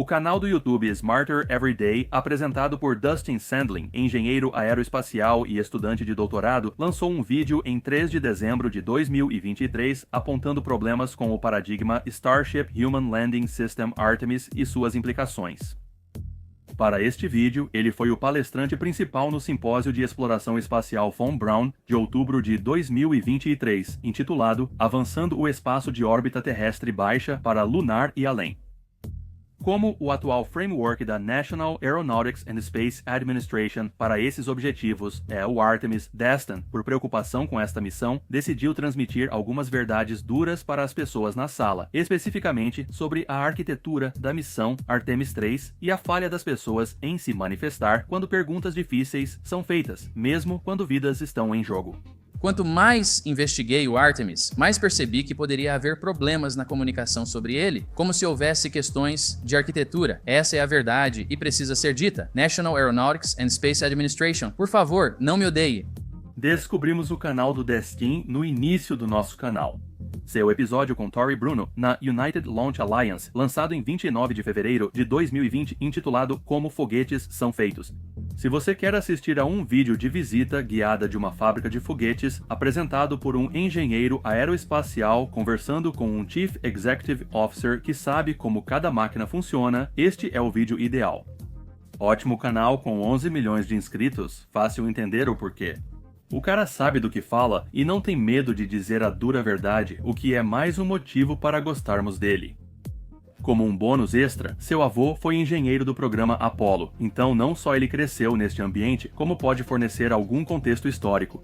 canal do YouTube Smarter Every Day, apresentado por Dustin Sandlin, engenheiro aeroespacial e estudante de doutorado, lançou um vídeo em 3 de dezembro de 2023 apontando problemas com o paradigma Starship Human Landing System Artemis e suas implicações. Para este vídeo, ele foi o palestrante principal no simpósio de exploração espacial Von Braun de outubro de 2023, intitulado Avançando o Espaço de Órbita Terrestre Baixa para Lunar e Além. Como o atual framework da National Aeronautics and Space Administration para esses objetivos é o Artemis, Dastan, por preocupação com esta missão, decidiu transmitir algumas verdades duras para as pessoas na sala, especificamente sobre a arquitetura da missão Artemis 3 e a falha das pessoas em se manifestar quando perguntas difíceis são feitas, mesmo quando vidas estão em jogo. Quanto mais investiguei o Artemis, mais percebi que poderia haver problemas na comunicação sobre ele, como se houvesse questões de arquitetura. Essa é a verdade e precisa ser dita. National Aeronautics and Space Administration, por favor, não me odeie. Descobrimos o canal do Destin no início do nosso canal. Seu episódio com Tory Bruno na United Launch Alliance, lançado em 29 de fevereiro de 2020, intitulado Como Foguetes São Feitos. Se você quer assistir a um vídeo de visita guiada de uma fábrica de foguetes, apresentado por um engenheiro aeroespacial conversando com um Chief Executive Officer que sabe como cada máquina funciona, este é o vídeo ideal. Ótimo canal com 11 milhões de inscritos, fácil entender o porquê. O cara sabe do que fala e não tem medo de dizer a dura verdade, o que é mais um motivo para gostarmos dele. Como um bônus extra, seu avô foi engenheiro do programa Apollo, então não só ele cresceu neste ambiente, como pode fornecer algum contexto histórico.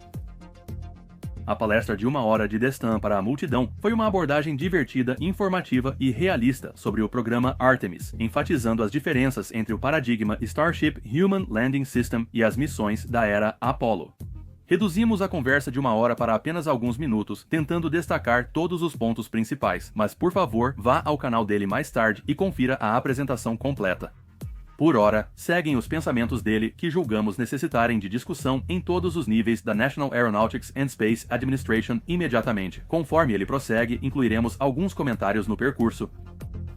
A palestra de 1 hora de Destin para a multidão foi uma abordagem divertida, informativa e realista sobre o programa Artemis, enfatizando as diferenças entre o paradigma Starship Human Landing System e as missões da era Apollo. Reduzimos a conversa de 1 hora para apenas alguns minutos, tentando destacar todos os pontos principais, mas por favor, vá ao canal dele mais tarde e confira a apresentação completa. Por hora, seguem os pensamentos dele que julgamos necessitarem de discussão em todos os níveis da National Aeronautics and Space Administration imediatamente. Conforme ele prossegue, incluiremos alguns comentários no percurso.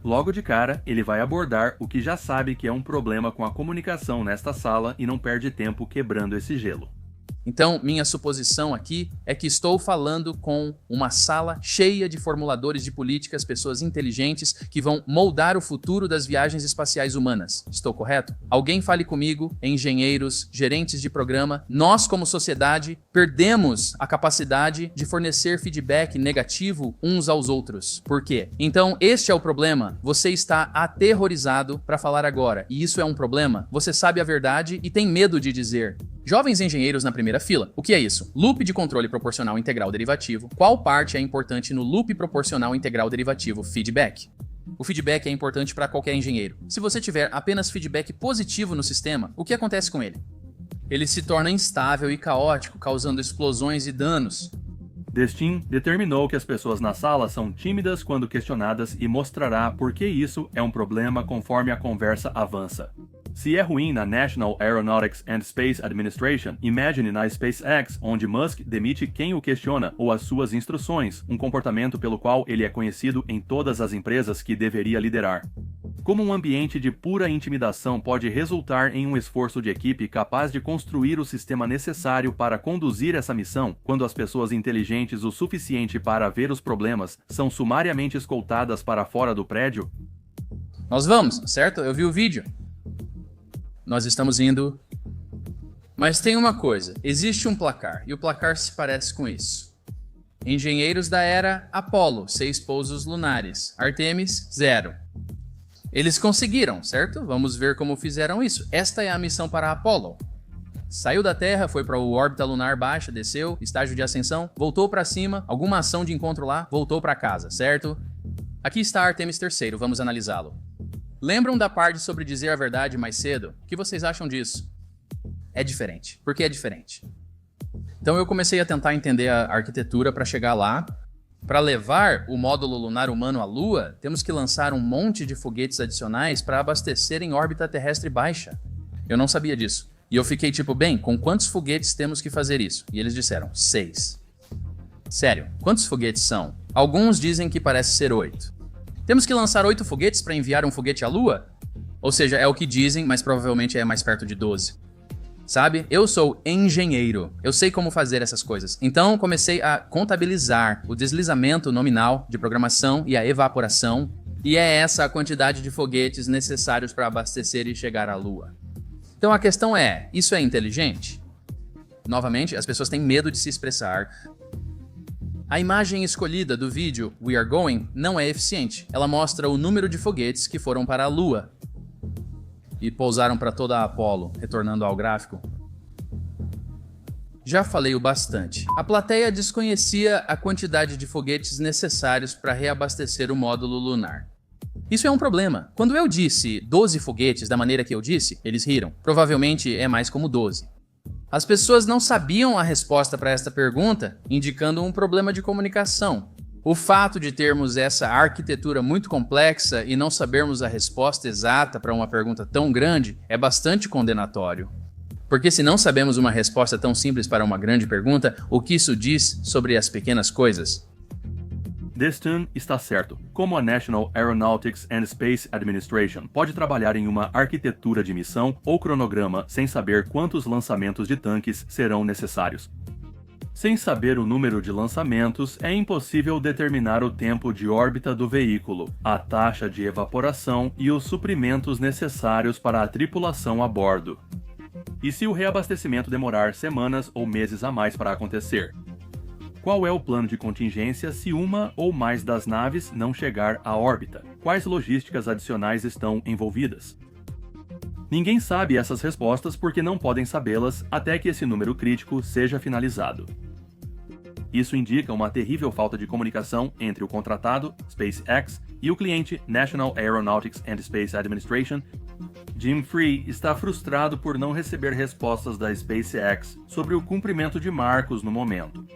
Logo de cara, ele vai abordar o que já sabe que é um problema com a comunicação nesta sala e não perde tempo quebrando esse gelo. Então, minha suposição aqui é que estou falando com uma sala cheia de formuladores de políticas, pessoas inteligentes que vão moldar o futuro das viagens espaciais humanas. Estou correto? Alguém fale comigo, engenheiros, gerentes de programa. Nós, como sociedade, perdemos a capacidade de fornecer feedback negativo uns aos outros. Por quê? Então, este é o problema. Você está aterrorizado para falar agora. E isso é um problema? Você sabe a verdade e tem medo de dizer. Jovens engenheiros na primeira fila. O que é isso? Loop de controle proporcional integral derivativo. Qual parte é importante no loop proporcional integral derivativo? Feedback. O feedback é importante para qualquer engenheiro. Se você tiver apenas feedback positivo no sistema, o que acontece com ele? Ele se torna instável e caótico, causando explosões e danos. Destin determinou que as pessoas na sala são tímidas quando questionadas e mostrará por que isso é um problema conforme a conversa avança. Se é ruim na National Aeronautics and Space Administration, imagine na SpaceX, onde Musk demite quem o questiona ou as suas instruções, um comportamento pelo qual ele é conhecido em todas as empresas que deveria liderar. Como um ambiente de pura intimidação pode resultar em um esforço de equipe capaz de construir o sistema necessário para conduzir essa missão, quando as pessoas inteligentes o suficiente para ver os problemas são sumariamente escoltadas para fora do prédio? Nós vamos, certo? Eu vi o vídeo. Nós estamos indo. Mas tem uma coisa, existe um placar, e o placar se parece com isso. Engenheiros da era Apollo, 6 pousos lunares. Artemis, 0. Eles conseguiram, certo? Vamos ver como fizeram isso. Esta é a missão para Apollo. Saiu da Terra, foi para o órbita lunar baixa, desceu, estágio de ascensão, voltou para cima, alguma ação de encontro lá, voltou para casa, certo? Aqui está Artemis III, vamos analisá-lo. Lembram da parte sobre dizer a verdade mais cedo? O que vocês acham disso? É diferente. Por que é diferente? Então eu comecei a tentar entender a arquitetura para chegar lá. Para levar o módulo lunar humano à Lua, temos que lançar um monte de foguetes adicionais para abastecer em órbita terrestre baixa. Eu não sabia disso. E eu fiquei tipo, bem, com quantos foguetes temos que fazer isso? E eles disseram, 6. Sério, quantos foguetes são? Alguns dizem que parece ser 8. Temos que lançar 8 foguetes para enviar um foguete à Lua? Ou seja, é o que dizem, mas provavelmente é mais perto de 12. Sabe? Eu sou engenheiro. Eu sei como fazer essas coisas. Então, comecei a contabilizar o deslizamento nominal de programação e a evaporação. E é essa a quantidade de foguetes necessários para abastecer e chegar à Lua. Então a questão é, isso é inteligente? Novamente, as pessoas têm medo de se expressar. A imagem escolhida do vídeo We Are Going não é eficiente. Ela mostra o número de foguetes que foram para a Lua e pousaram para toda a Apollo, retornando ao gráfico. Já falei o bastante. A plateia desconhecia a quantidade de foguetes necessários para reabastecer o módulo lunar. Isso é um problema. Quando eu disse 12 foguetes da maneira que eu disse, eles riram. Provavelmente é mais como 12. As pessoas não sabiam a resposta para esta pergunta, indicando um problema de comunicação. O fato de termos essa arquitetura muito complexa e não sabermos a resposta exata para uma pergunta tão grande é bastante condenatório. Porque se não sabemos uma resposta tão simples para uma grande pergunta, o que isso diz sobre as pequenas coisas? Destin está certo. Como a National Aeronautics and Space Administration pode trabalhar em uma arquitetura de missão ou cronograma sem saber quantos lançamentos de tanques serão necessários? Sem saber o número de lançamentos, é impossível determinar o tempo de órbita do veículo, a taxa de evaporação e os suprimentos necessários para a tripulação a bordo. E se o reabastecimento demorar semanas ou meses a mais para acontecer? Qual é o plano de contingência se uma ou mais das naves não chegar à órbita? Quais logísticas adicionais estão envolvidas? Ninguém sabe essas respostas porque não podem sabê-las até que esse número crítico seja finalizado. Isso indica uma terrível falta de comunicação entre o contratado, SpaceX, e o cliente, National Aeronautics and Space Administration. Jim Free está frustrado por não receber respostas da SpaceX sobre o cumprimento de marcos no momento.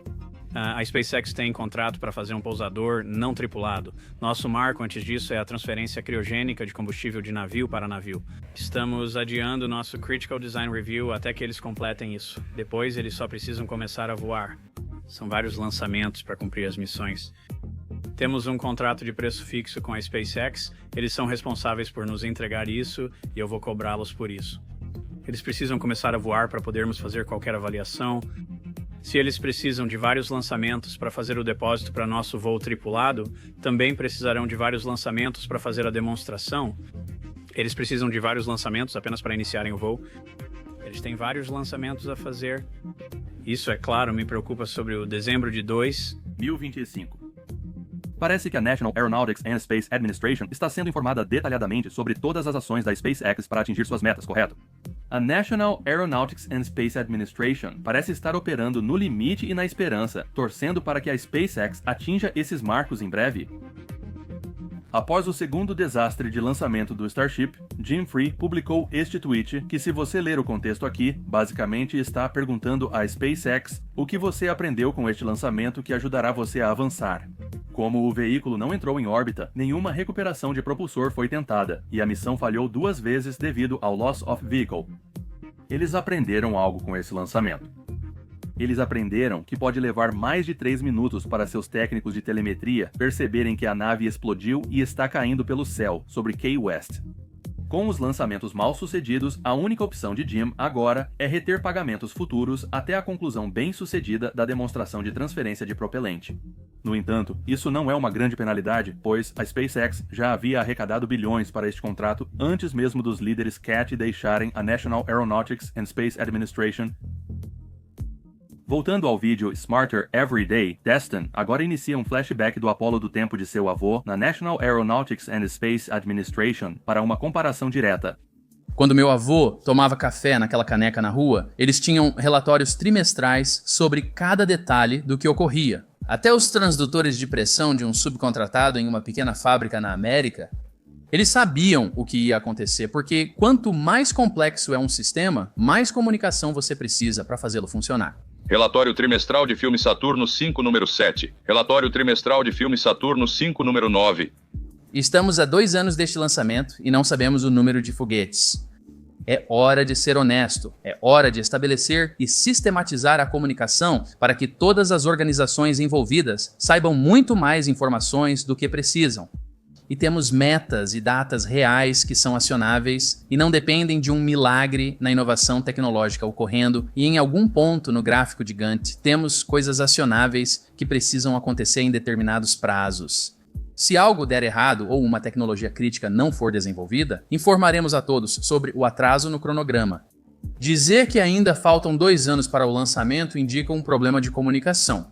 A SpaceX tem contrato para fazer um pousador não tripulado. Nosso marco antes disso é a transferência criogênica de combustível de navio para navio. Estamos adiando nosso Critical Design Review até que eles completem isso. Depois eles só precisam começar a voar. São vários lançamentos para cumprir as missões. Temos um contrato de preço fixo com a SpaceX, eles são responsáveis por nos entregar isso e eu vou cobrá-los por isso. Eles precisam começar a voar para podermos fazer qualquer avaliação. Se eles precisam de vários lançamentos para fazer o depósito para nosso voo tripulado, também precisarão de vários lançamentos para fazer a demonstração. Eles precisam de vários lançamentos apenas para iniciarem o voo. Eles têm vários lançamentos a fazer. Isso, é claro, me preocupa sobre o dezembro de 2025. Parece que a National Aeronautics and Space Administration está sendo informada detalhadamente sobre todas as ações da SpaceX para atingir suas metas, correto? A National Aeronautics and Space Administration parece estar operando no limite e na esperança, torcendo para que a SpaceX atinja esses marcos em breve. Após o segundo desastre de lançamento do Starship, Jim Free publicou este tweet que, se você ler o contexto aqui, basicamente está perguntando à SpaceX o que você aprendeu com este lançamento que ajudará você a avançar. Como o veículo não entrou em órbita, nenhuma recuperação de propulsor foi tentada, e a missão falhou 2 vezes devido ao Loss of Vehicle. Eles aprenderam algo com esse lançamento. Eles aprenderam que pode levar mais de 3 minutos para seus técnicos de telemetria perceberem que a nave explodiu e está caindo pelo céu, sobre Key West. Com os lançamentos mal sucedidos, a única opção de Jim agora é reter pagamentos futuros até a conclusão bem-sucedida da demonstração de transferência de propelente. No entanto, isso não é uma grande penalidade, pois a SpaceX já havia arrecadado bilhões para este contrato antes mesmo dos líderes CAT deixarem a National Aeronautics and Space Administration. Voltando ao vídeo Smarter Every Day, Destin agora inicia um flashback do Apollo do tempo de seu avô na National Aeronautics and Space Administration para uma comparação direta. Quando meu avô tomava café naquela caneca na rua, eles tinham relatórios trimestrais sobre cada detalhe do que ocorria. Até os transdutores de pressão de um subcontratado em uma pequena fábrica na América, eles sabiam o que ia acontecer, porque quanto mais complexo é um sistema, mais comunicação você precisa para fazê-lo funcionar. Relatório trimestral de filme Saturno 5, número 7. Relatório trimestral de filme Saturno 5, número 9. Estamos há 2 anos deste lançamento e não sabemos o número de foguetes. É hora de ser honesto, é hora de estabelecer e sistematizar a comunicação para que todas as organizações envolvidas saibam muito mais informações do que precisam. e temos metas e datas reais que são acionáveis e não dependem de um milagre na inovação tecnológica ocorrendo, e em algum ponto no gráfico de Gantt temos coisas acionáveis que precisam acontecer em determinados prazos. Se algo der errado ou uma tecnologia crítica não for desenvolvida, informaremos a todos sobre o atraso no cronograma. Dizer que ainda faltam 2 anos para o lançamento indica um problema de comunicação.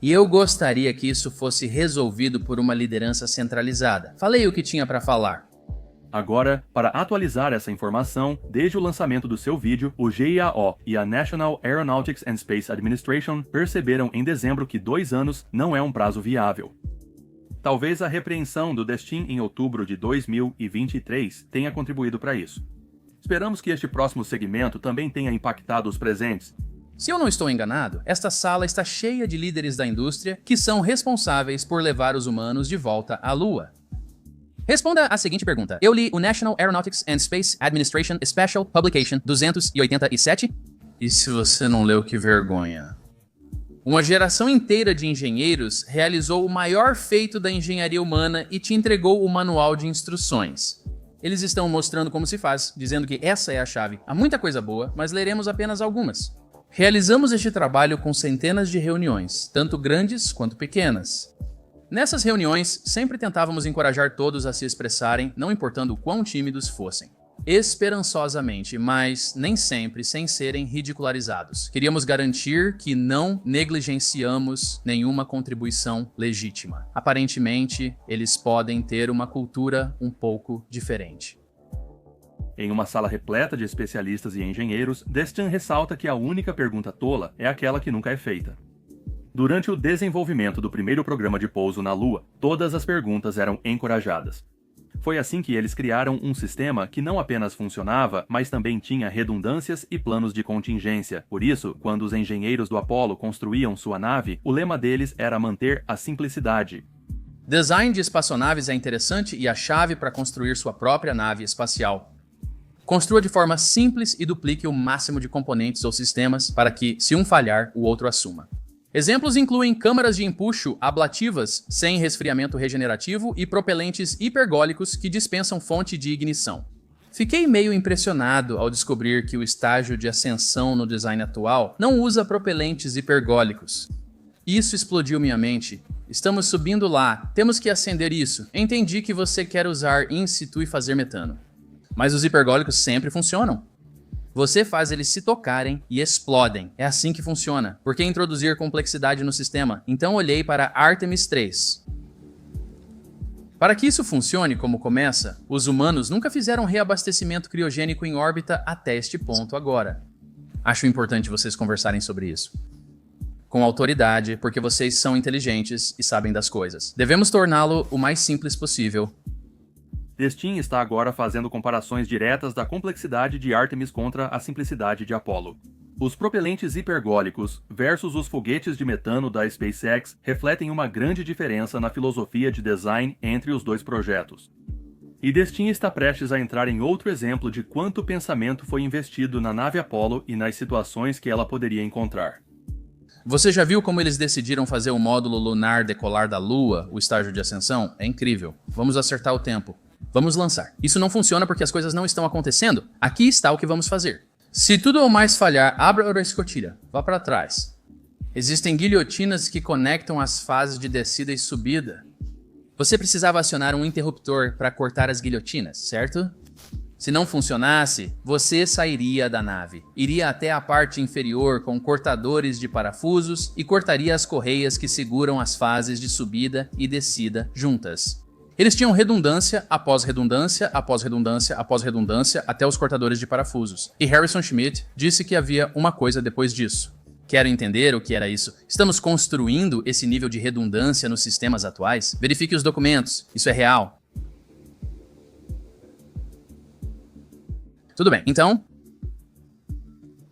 E eu gostaria que isso fosse resolvido por uma liderança centralizada. Falei o que tinha para falar. Agora, para atualizar essa informação, desde o lançamento do seu vídeo, o GIAO e a National Aeronautics and Space Administration perceberam em dezembro que 2 anos não é um prazo viável. Talvez a repreensão do Destin em outubro de 2023 tenha contribuído para isso. Esperamos que este próximo segmento também tenha impactado os presentes. Se eu não estou enganado, esta sala está cheia de líderes da indústria que são responsáveis por levar os humanos de volta à Lua. Responda a seguinte pergunta. Eu li o National Aeronautics and Space Administration Special Publication 287? E se você não leu, que vergonha. Uma geração inteira de engenheiros realizou o maior feito da engenharia humana e te entregou o manual de instruções. Eles estão mostrando como se faz, dizendo que essa é a chave. Há muita coisa boa, mas leremos apenas algumas. Realizamos este trabalho com centenas de reuniões, tanto grandes quanto pequenas. Nessas reuniões, sempre tentávamos encorajar todos a se expressarem, não importando o quão tímidos fossem. Esperançosamente, mas nem sempre sem serem ridicularizados. Queríamos garantir que não negligenciamos nenhuma contribuição legítima. Aparentemente, eles podem ter uma cultura um pouco diferente. Em uma sala repleta de especialistas e engenheiros, Destin ressalta que a única pergunta tola é aquela que nunca é feita. Durante o desenvolvimento do primeiro programa de pouso na Lua, todas as perguntas eram encorajadas. Foi assim que eles criaram um sistema que não apenas funcionava, mas também tinha redundâncias e planos de contingência. Por isso, quando os engenheiros do Apollo construíam sua nave, o lema deles era manter a simplicidade. Design de espaçonaves é interessante e a chave para construir sua própria nave espacial. Construa de forma simples e duplique o máximo de componentes ou sistemas para que, se um falhar, o outro assuma. Exemplos incluem câmaras de empuxo ablativas sem resfriamento regenerativo e propelentes hipergólicos que dispensam fonte de ignição. Fiquei meio impressionado ao descobrir que o estágio de ascensão no design atual não usa propelentes hipergólicos. Isso explodiu minha mente. Estamos subindo lá, temos que acender isso. Entendi que você quer usar in situ e fazer metano. Mas os hipergólicos sempre funcionam. Você faz eles se tocarem e explodem. É assim que funciona. Por que introduzir complexidade no sistema? Então olhei para Artemis 3. Para que isso funcione como começa, os humanos nunca fizeram reabastecimento criogênico em órbita até este ponto agora. Acho importante vocês conversarem sobre isso. Com autoridade, porque vocês são inteligentes e sabem das coisas. Devemos torná-lo o mais simples possível. Destin está agora fazendo comparações diretas da complexidade de Artemis contra a simplicidade de Apollo. Os propelentes hipergólicos versus os foguetes de metano da SpaceX refletem uma grande diferença na filosofia de design entre os dois projetos. E Destin está prestes a entrar em outro exemplo de quanto pensamento foi investido na nave Apollo e nas situações que ela poderia encontrar. Você já viu como eles decidiram fazer o módulo lunar decolar da Lua, o estágio de ascensão? É incrível. Vamos acertar o tempo. Vamos lançar. Isso não funciona porque as coisas não estão acontecendo. Aqui está o que vamos fazer. Se tudo ou mais falhar, abra a escotilha. Vá para trás. Existem guilhotinas que conectam as fases de descida e subida. Você precisava acionar um interruptor para cortar as guilhotinas, certo? Se não funcionasse, você sairia da nave, iria até a parte inferior com cortadores de parafusos e cortaria as correias que seguram as fases de subida e descida juntas. Eles tinham redundância após redundância, após redundância, após redundância, até os cortadores de parafusos. E Harrison Schmitt disse que havia uma coisa depois disso. Quero entender o que era isso. Estamos construindo esse nível de redundância nos sistemas atuais? Verifique os documentos. Isso é real. Tudo bem, então...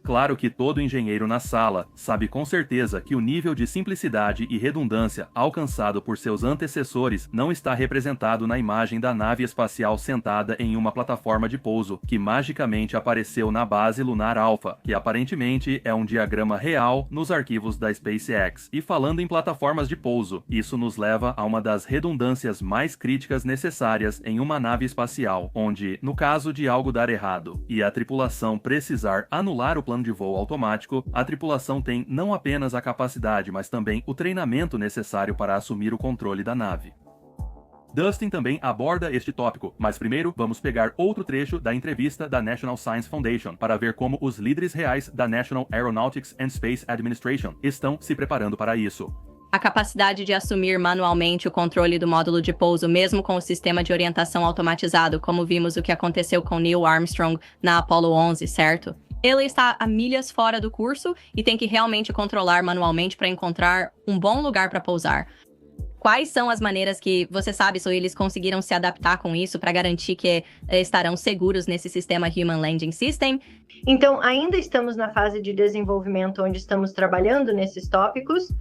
Claro que todo engenheiro na sala sabe com certeza que o nível de simplicidade e redundância alcançado por seus antecessores não está representado na imagem da nave espacial sentada em uma plataforma de pouso que magicamente apareceu na base lunar Alpha, que aparentemente é um diagrama real nos arquivos da SpaceX. E falando em plataformas de pouso, isso nos leva a uma das redundâncias mais críticas necessárias em uma nave espacial, onde, no caso de algo dar errado e a tripulação precisar anular o plano de voo automático, a tripulação tem não apenas a capacidade, mas também o treinamento necessário para assumir o controle da nave. Dustin também aborda este tópico, mas primeiro vamos pegar outro trecho da entrevista da National Science Foundation para ver como os líderes reais da National Aeronautics and Space Administration estão se preparando para isso. A capacidade de assumir manualmente o controle do módulo de pouso, mesmo com o sistema de orientação automatizado, como vimos o que aconteceu com Neil Armstrong na Apollo 11, certo? Ele está a milhas fora do curso e tem que realmente controlar manualmente para encontrar um bom lugar para pousar. Quais são as maneiras que, você sabe, se eles conseguiram se adaptar com isso para garantir que estarão seguros nesse sistema Human Landing System? Então, ainda estamos na fase de desenvolvimento onde estamos trabalhando nesses tópicos.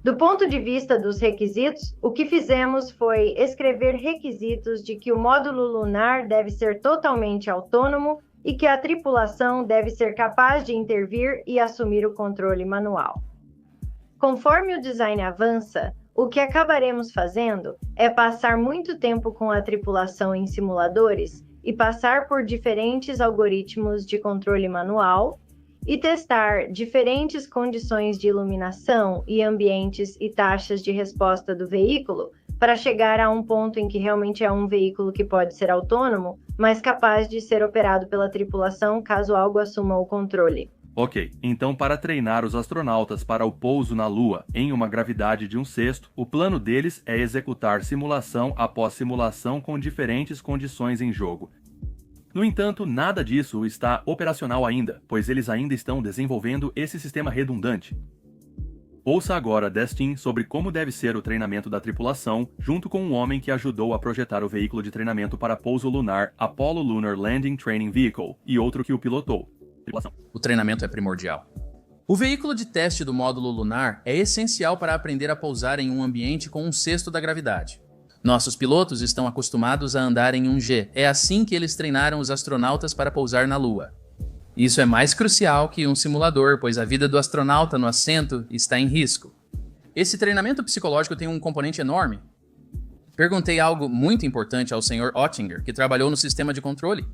Do ponto de vista dos requisitos, o que fizemos foi escrever requisitos de que o módulo lunar deve ser totalmente autônomo e que a tripulação deve ser capaz de intervir e assumir o controle manual. Conforme o design avança, o que acabaremos fazendo é passar muito tempo com a tripulação em simuladores e passar por diferentes algoritmos de controle manual e testar diferentes condições de iluminação e ambientes e taxas de resposta do veículo para chegar a um ponto em que realmente é um veículo que pode ser autônomo, mas capaz de ser operado pela tripulação caso algo assuma o controle. Ok, então para treinar os astronautas para o pouso na Lua em uma gravidade de 1/6, o plano deles é executar simulação após simulação com diferentes condições em jogo. No entanto, nada disso está operacional ainda, pois eles ainda estão desenvolvendo esse sistema redundante. Ouça agora Destin sobre como deve ser o treinamento da tripulação, junto com um homem que ajudou a projetar o veículo de treinamento para pouso lunar Apollo Lunar Landing Training Vehicle e outro que o pilotou. O treinamento é primordial. O veículo de teste do módulo lunar é essencial para aprender a pousar em um ambiente com 1/6 da gravidade. Nossos pilotos estão acostumados a andar em 1G. É assim que eles treinaram os astronautas para pousar na Lua. Isso é mais crucial que um simulador, pois a vida do astronauta no assento está em risco. Esse treinamento psicológico tem um componente enorme. Perguntei algo muito importante ao Sr. Oettinger, que trabalhou no sistema de controle.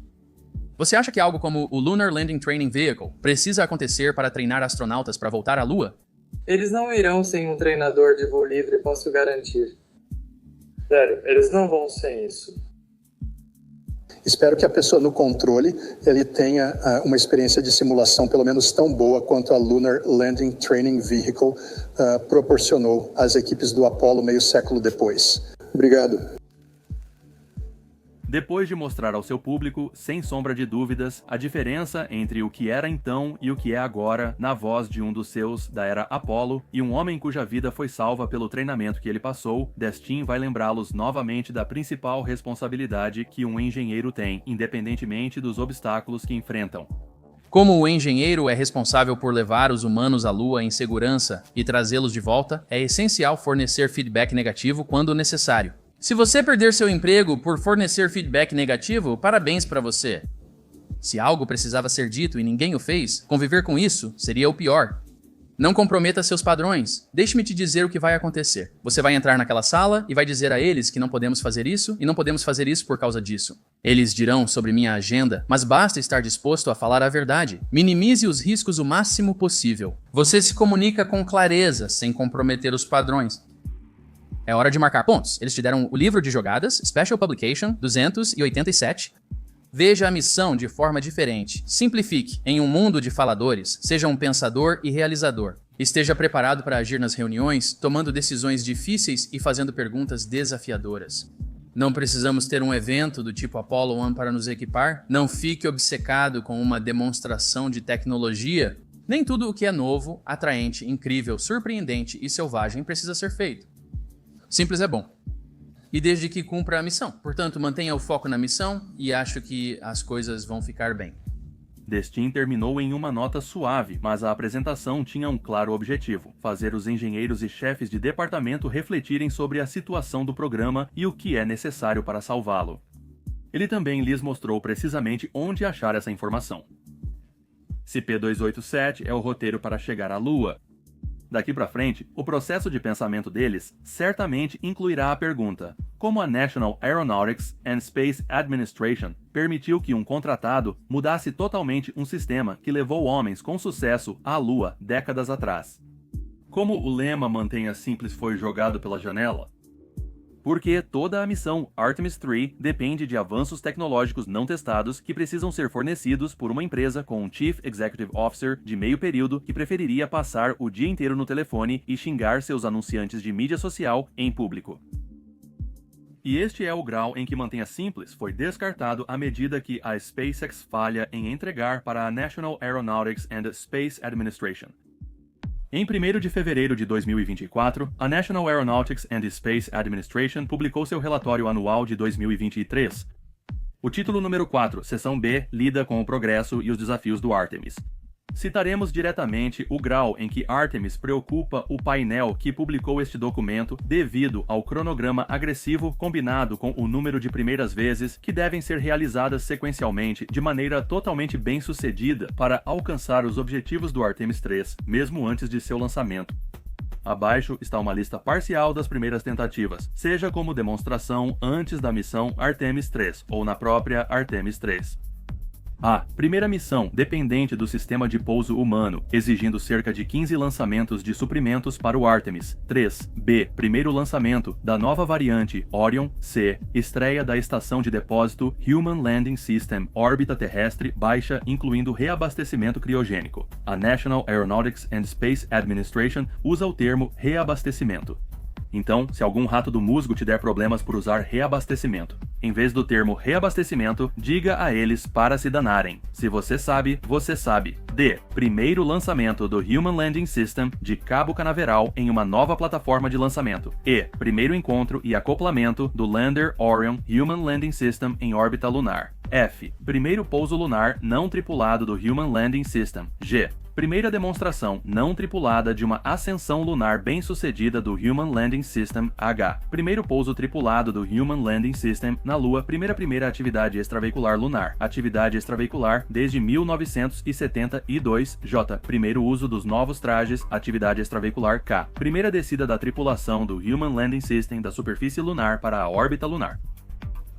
Você acha que algo como o Lunar Landing Training Vehicle precisa acontecer para treinar astronautas para voltar à Lua? Eles não irão sem um treinador de voo livre, posso garantir. Sério, eles não vão sem isso. Espero que a pessoa no controle ele tenha uma experiência de simulação pelo menos tão boa quanto a Lunar Landing Training Vehicle proporcionou às equipes do Apollo meio século depois. Obrigado. Depois de mostrar ao seu público, sem sombra de dúvidas, a diferença entre o que era então e o que é agora, na voz de um dos seus da era Apollo, e um homem cuja vida foi salva pelo treinamento que ele passou, Destin vai lembrá-los novamente da principal responsabilidade que um engenheiro tem, independentemente dos obstáculos que enfrentam. Como o engenheiro é responsável por levar os humanos à Lua em segurança e trazê-los de volta, é essencial fornecer feedback negativo quando necessário. Se você perder seu emprego por fornecer feedback negativo, parabéns para você. Se algo precisava ser dito e ninguém o fez, conviver com isso seria o pior. Não comprometa seus padrões. Deixe-me te dizer o que vai acontecer. Você vai entrar naquela sala e vai dizer a eles que não podemos fazer isso e não podemos fazer isso por causa disso. Eles dirão sobre minha agenda, mas basta estar disposto a falar a verdade. Minimize os riscos o máximo possível. Você se comunica com clareza, sem comprometer os padrões. É hora de marcar pontos. Eles te deram o livro de jogadas, Special Publication 287. Veja a missão de forma diferente. Simplifique. Em um mundo de faladores, seja um pensador e realizador. Esteja preparado para agir nas reuniões, tomando decisões difíceis e fazendo perguntas desafiadoras. Não precisamos ter um evento do tipo Apollo 1 para nos equipar. Não fique obcecado com uma demonstração de tecnologia. Nem tudo o que é novo, atraente, incrível, surpreendente e selvagem precisa ser feito. Simples é bom. E desde que cumpra a missão. Portanto, mantenha o foco na missão e acho que as coisas vão ficar bem. Destin terminou em uma nota suave, mas a apresentação tinha um claro objetivo: fazer os engenheiros e chefes de departamento refletirem sobre a situação do programa e o que é necessário para salvá-lo. Ele também lhes mostrou precisamente onde achar essa informação. CP-287 é o roteiro para chegar à Lua. Daqui para frente, o processo de pensamento deles certamente incluirá a pergunta: como a National Aeronautics and Space Administration permitiu que um contratado mudasse totalmente um sistema que levou homens com sucesso à Lua décadas atrás? Como o lema Mantenha Simples foi jogado pela janela? Porque toda a missão Artemis III depende de avanços tecnológicos não testados que precisam ser fornecidos por uma empresa com um Chief Executive Officer de meio período que preferiria passar o dia inteiro no telefone e xingar seus anunciantes de mídia social em público. E este é o grau em que Mantenha Simples foi descartado à medida que a SpaceX falha em entregar para a National Aeronautics and Space Administration. Em 1º de fevereiro de 2024, a National Aeronautics and Space Administration publicou seu relatório anual de 2023. O título número 4, seção B, lida com o progresso e os desafios do Artemis. Citaremos diretamente o grau em que Artemis preocupa o painel que publicou este documento devido ao cronograma agressivo combinado com o número de primeiras vezes que devem ser realizadas sequencialmente de maneira totalmente bem-sucedida para alcançar os objetivos do Artemis III, mesmo antes de seu lançamento. Abaixo está uma lista parcial das primeiras tentativas, seja como demonstração antes da missão Artemis III ou na própria Artemis III. A. Primeira missão, dependente do sistema de pouso humano, exigindo cerca de 15 lançamentos de suprimentos para o Artemis. 3. B. Primeiro lançamento da nova variante Orion. C. Estreia da estação de depósito Human Landing System, órbita terrestre baixa, incluindo reabastecimento criogênico. A National Aeronautics and Space Administration usa o termo reabastecimento. Então, se algum rato do musgo te der problemas por usar reabastecimento, em vez do termo reabastecimento, diga a eles para se danarem. Se você sabe, você sabe. D. Primeiro lançamento do Human Landing System de Cabo Canaveral em uma nova plataforma de lançamento. E. Primeiro encontro e acoplamento do Lander Orion Human Landing System em órbita lunar. F. Primeiro pouso lunar não tripulado do Human Landing System. G. Primeira demonstração não tripulada de uma ascensão lunar bem-sucedida do Human Landing System. H. Primeiro pouso tripulado do Human Landing System na Lua. Primeira atividade extraveicular lunar. Atividade extraveicular desde 1972. J. Primeiro uso dos novos trajes. Atividade extraveicular. K. Primeira descida da tripulação do Human Landing System da superfície lunar para a órbita lunar.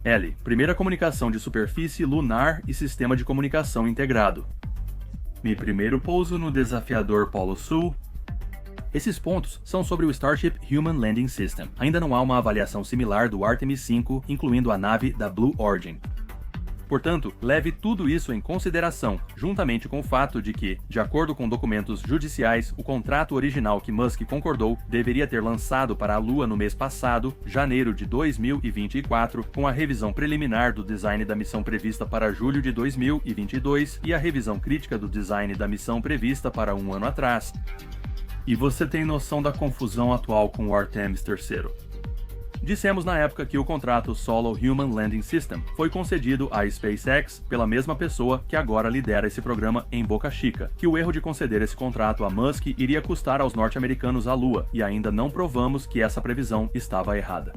L. Primeira comunicação de superfície lunar e sistema de comunicação integrado. Mi primeiro pouso no desafiador Polo Sul. Esses pontos são sobre o Starship Human Landing System. Ainda não há uma avaliação similar do Artemis V, incluindo a nave da Blue Origin. Portanto, leve tudo isso em consideração, juntamente com o fato de que, de acordo com documentos judiciais, o contrato original que Musk concordou deveria ter lançado para a Lua no mês passado, janeiro de 2024, com a revisão preliminar do design da missão prevista para julho de 2022 e a revisão crítica do design da missão prevista para um ano atrás. E você tem noção da confusão atual com o Artemis III. Dissemos na época que o contrato Solo Human Landing System foi concedido à SpaceX pela mesma pessoa que agora lidera esse programa em Boca Chica, que o erro de conceder esse contrato a Musk iria custar aos norte-americanos a Lua, e ainda não provamos que essa previsão estava errada.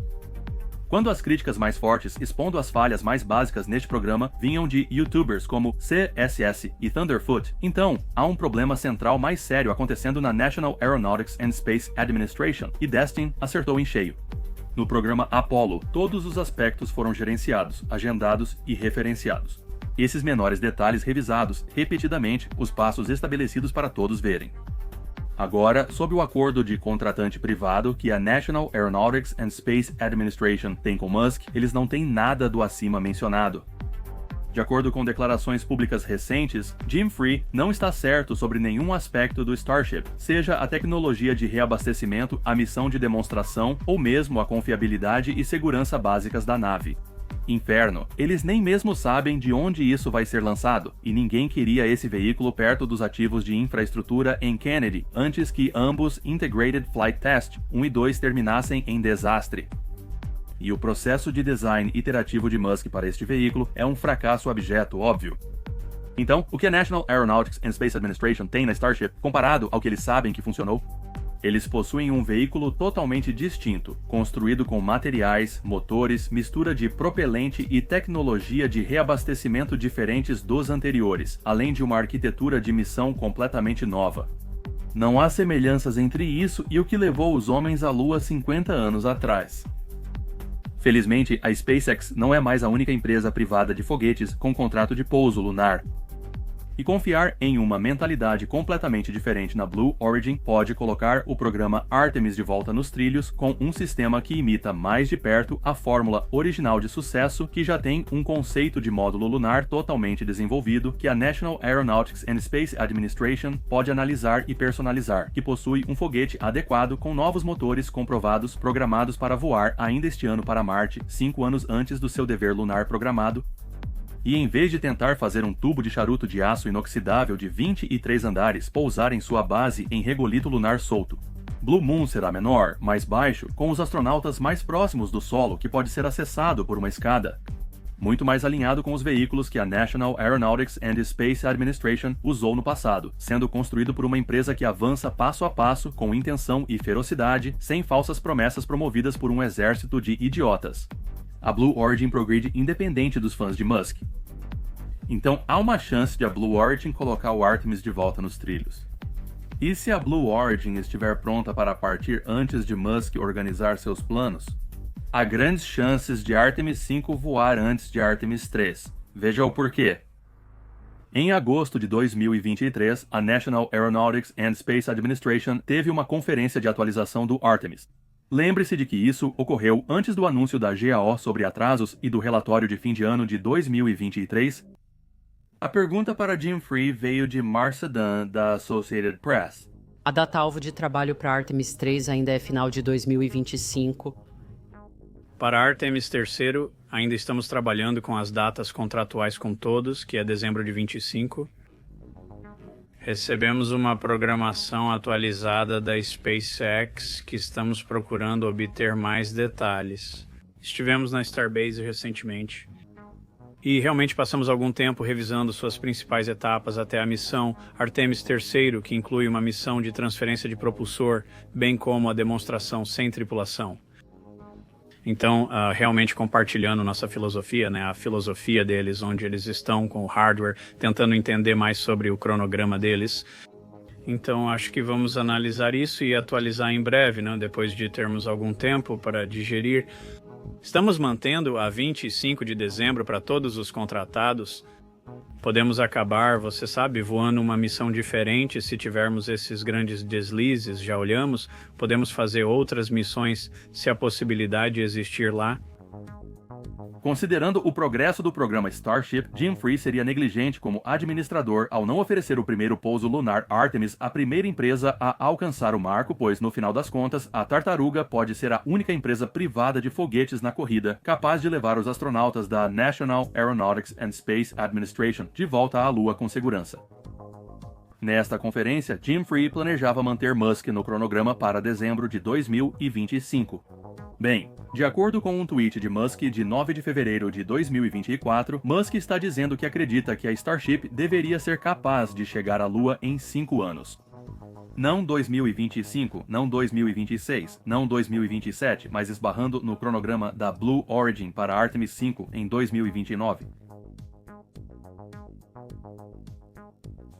Quando as críticas mais fortes expondo as falhas mais básicas neste programa vinham de youtubers como CSS e Thunderfoot, então há um problema central mais sério acontecendo na National Aeronautics and Space Administration, e Destin acertou em cheio. No programa Apollo, todos os aspectos foram gerenciados, agendados e referenciados. Esses menores detalhes revisados repetidamente, os passos estabelecidos para todos verem. Agora, sob o acordo de contratante privado que a National Aeronautics and Space Administration tem com Musk, eles não têm nada do acima mencionado. De acordo com declarações públicas recentes, Jim Free não está certo sobre nenhum aspecto do Starship, seja a tecnologia de reabastecimento, a missão de demonstração ou mesmo a confiabilidade e segurança básicas da nave. Inferno, eles nem mesmo sabem de onde isso vai ser lançado, e ninguém queria esse veículo perto dos ativos de infraestrutura em Kennedy antes que ambos Integrated Flight Test 1 e 2 terminassem em desastre. E o processo de design iterativo de Musk para este veículo é um fracasso abjeto, óbvio. Então, o que a National Aeronautics and Space Administration tem na Starship, comparado ao que eles sabem que funcionou? Eles possuem um veículo totalmente distinto, construído com materiais, motores, mistura de propelente e tecnologia de reabastecimento diferentes dos anteriores, além de uma arquitetura de missão completamente nova. Não há semelhanças entre isso e o que levou os homens à Lua 50 anos atrás. Felizmente, a SpaceX não é mais a única empresa privada de foguetes com contrato de pouso lunar. E confiar em uma mentalidade completamente diferente na Blue Origin pode colocar o programa Artemis de volta nos trilhos com um sistema que imita mais de perto a fórmula original de sucesso, que já tem um conceito de módulo lunar totalmente desenvolvido que a National Aeronautics and Space Administration pode analisar e personalizar, que possui um foguete adequado com novos motores comprovados programados para voar ainda este ano para Marte, 5 anos antes do seu dever lunar programado. E em vez de tentar fazer um tubo de charuto de aço inoxidável de 23 andares pousar em sua base em regolito lunar solto, Blue Moon será menor, mais baixo, com os astronautas mais próximos do solo, que pode ser acessado por uma escada. Muito mais alinhado com os veículos que a National Aeronautics and Space Administration usou no passado, sendo construído por uma empresa que avança passo a passo com intenção e ferocidade, sem falsas promessas promovidas por um exército de idiotas. A Blue Origin progride independente dos fãs de Musk. Então há uma chance de a Blue Origin colocar o Artemis de volta nos trilhos. E se a Blue Origin estiver pronta para partir antes de Musk organizar seus planos? Há grandes chances de Artemis 5 voar antes de Artemis 3. Veja o porquê. Em agosto de 2023, a National Aeronautics and Space Administration teve uma conferência de atualização do Artemis. Lembre-se de que isso ocorreu antes do anúncio da GAO sobre atrasos e do relatório de fim de ano de 2023. A pergunta para Jim Free veio de Marcia Dunn, da Associated Press. A data-alvo de trabalho para Artemis 3 ainda é final de 2025. Para Artemis III, ainda estamos trabalhando com as datas contratuais com todos, que é dezembro de 25. Recebemos uma programação atualizada da SpaceX que estamos procurando obter mais detalhes. Estivemos na Starbase recentemente e realmente passamos algum tempo revisando suas principais etapas até a missão Artemis III, que inclui uma missão de transferência de propulsor, bem como a demonstração sem tripulação. Então, realmente compartilhando nossa filosofia, né, a filosofia deles, onde eles estão com o hardware, tentando entender mais sobre o cronograma deles. Então, acho que vamos analisar isso e atualizar em breve, né, depois de termos algum tempo para digerir. Estamos mantendo a 25 de dezembro para todos os contratados. Podemos acabar, você sabe, voando uma missão diferente se tivermos esses grandes deslizes, já olhamos. Podemos fazer outras missões se a possibilidade existir lá. Considerando o progresso do programa Starship, Jim Free seria negligente como administrador ao não oferecer o primeiro pouso lunar Artemis à primeira empresa a alcançar o marco, pois, no final das contas, a Tartaruga pode ser a única empresa privada de foguetes na corrida capaz de levar os astronautas da National Aeronautics and Space Administration de volta à Lua com segurança. Nesta conferência, Jim Free planejava manter Musk no cronograma para dezembro de 2025. Bem, de acordo com um tweet de Musk de 9 de fevereiro de 2024, Musk está dizendo que acredita que a Starship deveria ser capaz de chegar à Lua em 5 anos. Não 2025, não 2026, não 2027, mas esbarrando no cronograma da Blue Origin para Artemis 5 em 2029.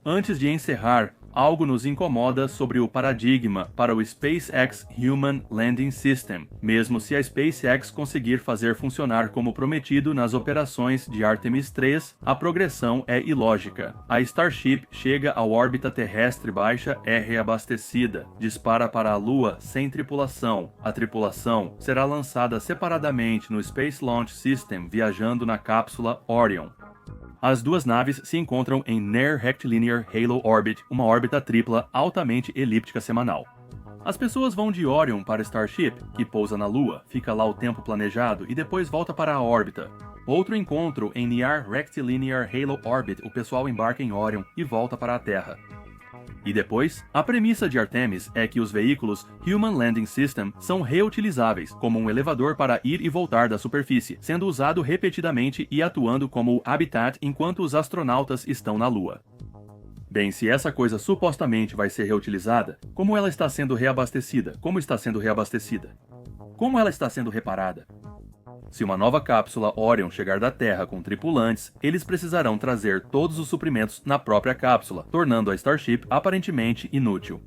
Antes de encerrar, algo nos incomoda sobre o paradigma para o SpaceX Human Landing System, mesmo se a SpaceX conseguir fazer funcionar como prometido nas operações de Artemis 3, a progressão é ilógica. A Starship chega à órbita terrestre baixa, é reabastecida, dispara para a Lua sem tripulação. A tripulação será lançada separadamente no Space Launch System, viajando na cápsula Orion. As duas naves se encontram em Near Rectilinear Halo Orbit, uma órbita tripla altamente elíptica semanal. As pessoas vão de Orion para Starship, que pousa na Lua, fica lá o tempo planejado e depois volta para a órbita. Outro encontro em Near Rectilinear Halo Orbit, o pessoal embarca em Orion e volta para a Terra. E depois, a premissa de Artemis é que os veículos Human Landing System são reutilizáveis, como um elevador para ir e voltar da superfície, sendo usado repetidamente e atuando como habitat enquanto os astronautas estão na Lua. Bem, se essa coisa supostamente vai ser reutilizada, como ela está sendo reabastecida? Como está sendo reabastecida? Como ela está sendo reparada? Se uma nova cápsula Orion chegar da Terra com tripulantes, eles precisarão trazer todos os suprimentos na própria cápsula, tornando a Starship aparentemente inútil.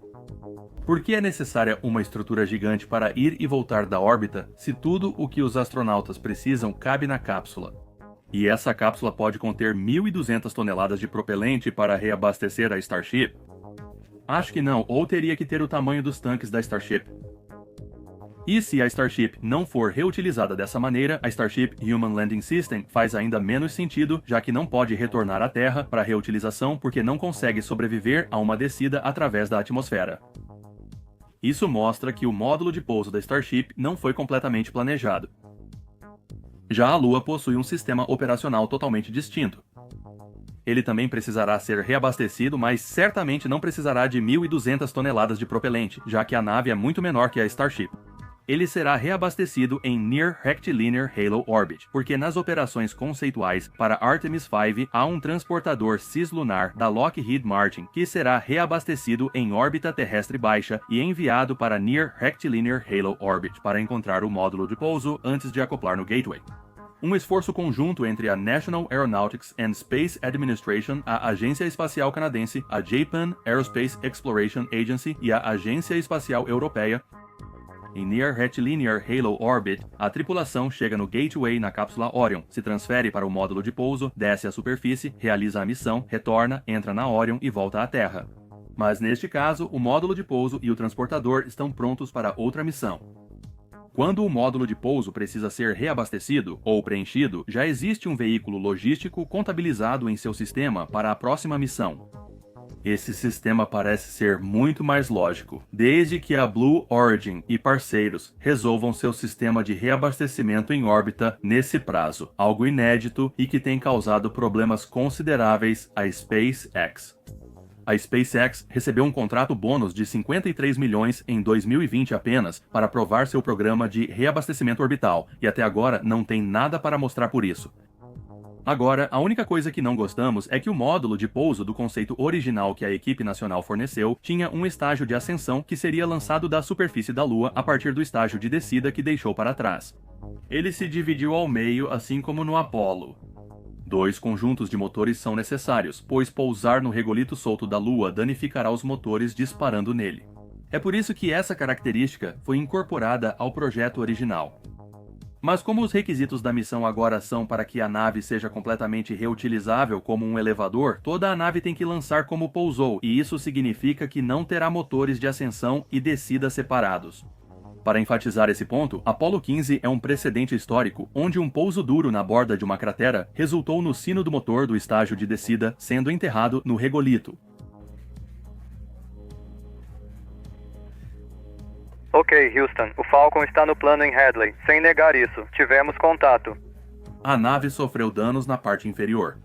Por que é necessária uma estrutura gigante para ir e voltar da órbita, se tudo o que os astronautas precisam cabe na cápsula? E essa cápsula pode conter 1.200 toneladas de propelente para reabastecer a Starship? Acho que não, ou teria que ter o tamanho dos tanques da Starship. E se a Starship não for reutilizada dessa maneira, a Starship Human Landing System faz ainda menos sentido, já que não pode retornar à Terra para reutilização porque não consegue sobreviver a uma descida através da atmosfera. Isso mostra que o módulo de pouso da Starship não foi completamente planejado. Já a Lua possui um sistema operacional totalmente distinto. Ele também precisará ser reabastecido, mas certamente não precisará de 1.200 toneladas de propelente, já que a nave é muito menor que a Starship. Ele será reabastecido em Near Rectilinear Halo Orbit, porque nas operações conceituais para Artemis V há um transportador cislunar da Lockheed Martin que será reabastecido em órbita terrestre baixa e enviado para Near Rectilinear Halo Orbit para encontrar o módulo de pouso antes de acoplar no Gateway. Um esforço conjunto entre a National Aeronautics and Space Administration, a Agência Espacial Canadense, a Japan Aerospace Exploration Agency e a Agência Espacial Europeia. Em Near Rectilinear Halo Orbit, a tripulação chega no Gateway na cápsula Orion, se transfere para o módulo de pouso, desce à superfície, realiza a missão, retorna, entra na Orion e volta à Terra. Mas neste caso, o módulo de pouso e o transportador estão prontos para outra missão. Quando o módulo de pouso precisa ser reabastecido ou preenchido, já existe um veículo logístico contabilizado em seu sistema para a próxima missão. Esse sistema parece ser muito mais lógico, desde que a Blue Origin e parceiros resolvam seu sistema de reabastecimento em órbita nesse prazo, algo inédito e que tem causado problemas consideráveis à SpaceX. A SpaceX recebeu um contrato bônus de 53 milhões em 2020 apenas para provar seu programa de reabastecimento orbital, e até agora não tem nada para mostrar por isso. Agora, a única coisa que não gostamos é que o módulo de pouso do conceito original que a equipe nacional forneceu tinha um estágio de ascensão que seria lançado da superfície da Lua a partir do estágio de descida que deixou para trás. Ele se dividiu ao meio, assim como no Apollo. 2 conjuntos de motores são necessários, pois pousar no regolito solto da Lua danificará os motores disparando nele. É por isso que essa característica foi incorporada ao projeto original. Mas como os requisitos da missão agora são para que a nave seja completamente reutilizável como um elevador, toda a nave tem que lançar como pousou, e isso significa que não terá motores de ascensão e descida separados. Para enfatizar esse ponto, Apollo 15 é um precedente histórico, onde um pouso duro na borda de uma cratera resultou no sino do motor do estágio de descida sendo enterrado no regolito. Ok, Houston. O Falcon está no plano em Hadley. Sem negar isso. Tivemos contato. A nave sofreu danos na parte inferior.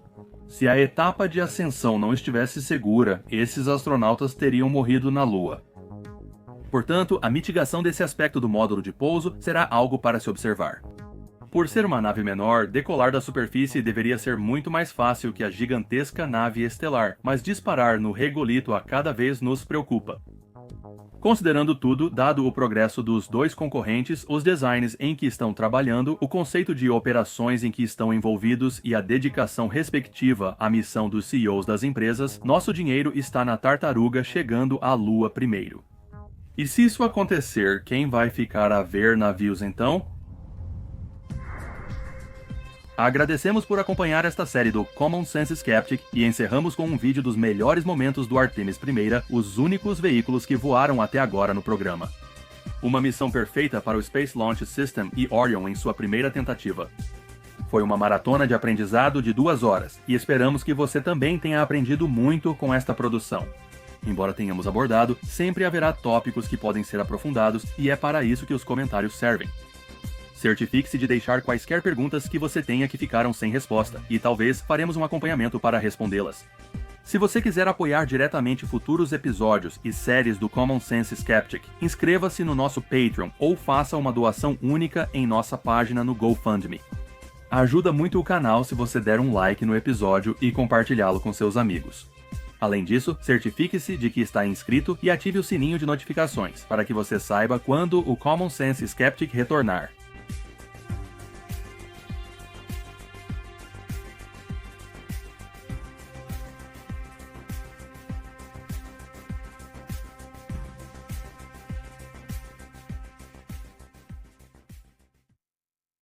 Se a etapa de ascensão não estivesse segura, esses astronautas teriam morrido na Lua. Portanto, a mitigação desse aspecto do módulo de pouso será algo para se observar. Por ser uma nave menor, decolar da superfície deveria ser muito mais fácil que a gigantesca nave estelar, mas disparar no regolito a cada vez nos preocupa. Considerando tudo, dado o progresso dos 2 concorrentes, os designs em que estão trabalhando, o conceito de operações em que estão envolvidos e a dedicação respectiva à missão dos CEOs das empresas, nosso dinheiro está na tartaruga chegando à Lua primeiro. E se isso acontecer, quem vai ficar a ver navios então? Agradecemos por acompanhar esta série do Common Sense Skeptic e encerramos com um vídeo dos melhores momentos do Artemis I, os únicos veículos que voaram até agora no programa. Uma missão perfeita para o Space Launch System e Orion em sua primeira tentativa. Foi uma maratona de aprendizado de 2 horas, e esperamos que você também tenha aprendido muito com esta produção. Embora tenhamos abordado, sempre haverá tópicos que podem ser aprofundados, e é para isso que os comentários servem. Certifique-se de deixar quaisquer perguntas que você tenha que ficaram sem resposta, e talvez faremos um acompanhamento para respondê-las. Se você quiser apoiar diretamente futuros episódios e séries do Common Sense Skeptic, inscreva-se no nosso Patreon ou faça uma doação única em nossa página no GoFundMe. Ajuda muito o canal se você der um like no episódio e compartilhá-lo com seus amigos. Além disso, certifique-se de que está inscrito e ative o sininho de notificações, para que você saiba quando o Common Sense Skeptic retornar.